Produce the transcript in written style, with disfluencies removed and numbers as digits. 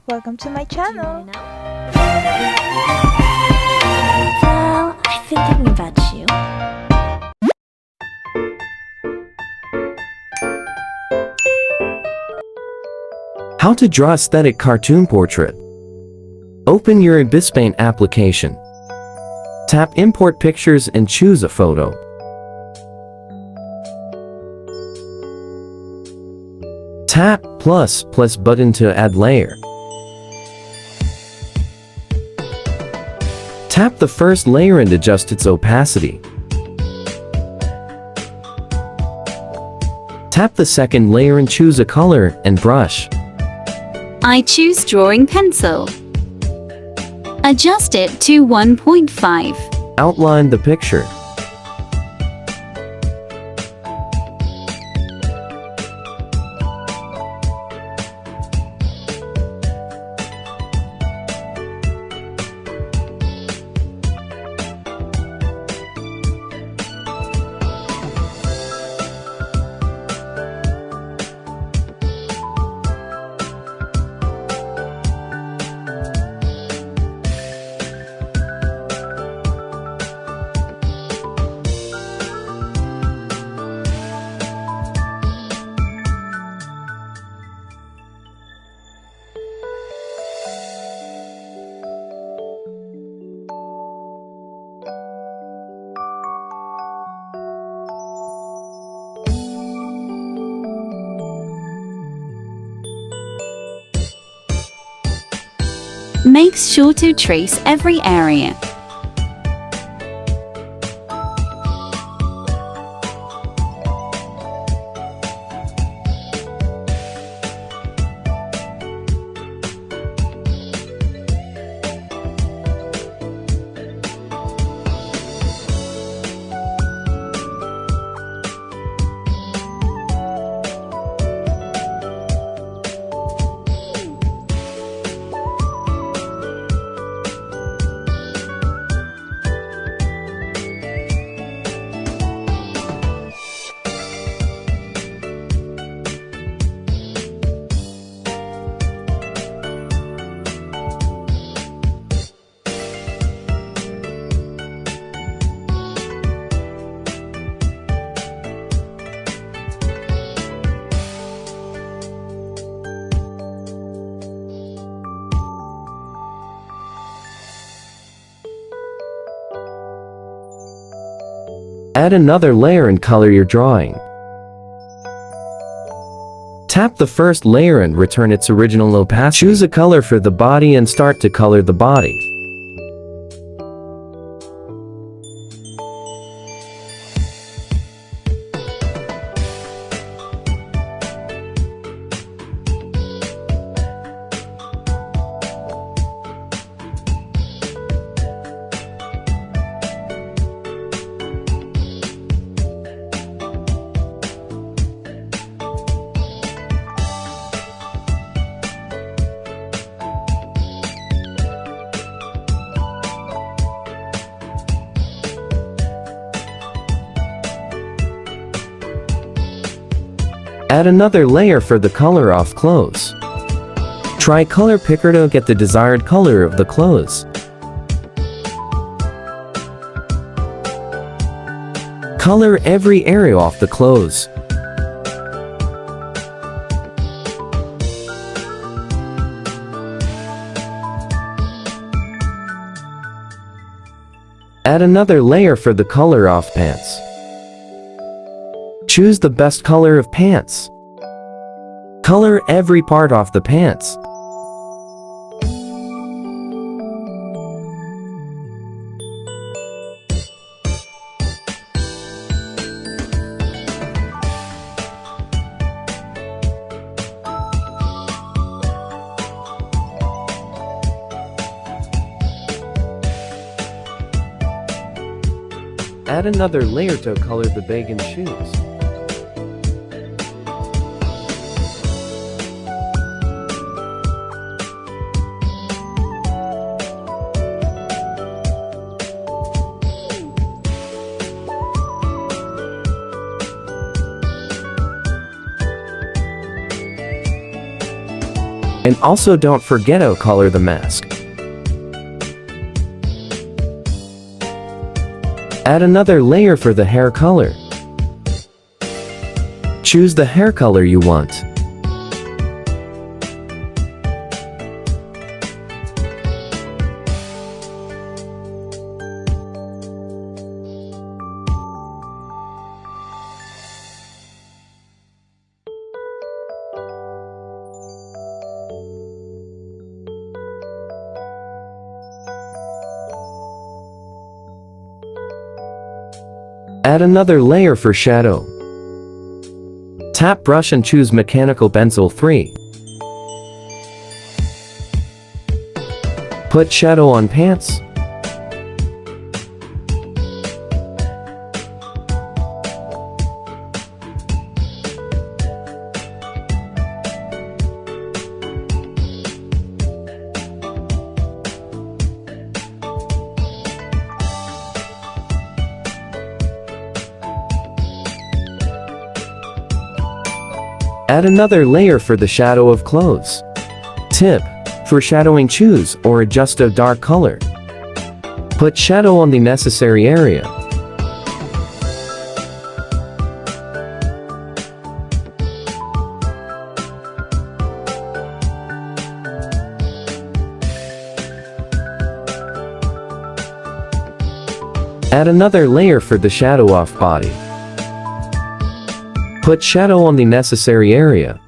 Welcome to my channel. Well, I've been thinking about you. How to draw aesthetic cartoon portrait. Open your Ibispaintx application. Tap Import Pictures and choose a photo. Tap plus button to add layer. Tap the first layer and adjust its opacity. Tap the second layer and choose a color and brush. I choose drawing pencil. Adjust it to 1.5. Outline the picture. Make sure to trace every area. Add another layer and color your drawing. Tap the first layer and return its original opacity. Choose a color for the body and start to color the body. Add another layer for the color of clothes. Try color picker to get the desired color of the clothes. Color every area of the clothes. Add another layer for the color of pants. Choose the best color of pants. Color every part of the pants. Add another layer to color the bag and shoes. And also don't forget to color the mask. Add another layer for the hair color. Choose the hair color you want. Add another layer for shadow. Tap brush and choose Mechanical Pencil 3. Put shadow on pants. Add another layer for the shadow of clothes. Tip: for shadowing, choose or adjust a dark color. Put shadow on the necessary area. Add another layer for the shadow off body. Put shadow on the necessary area.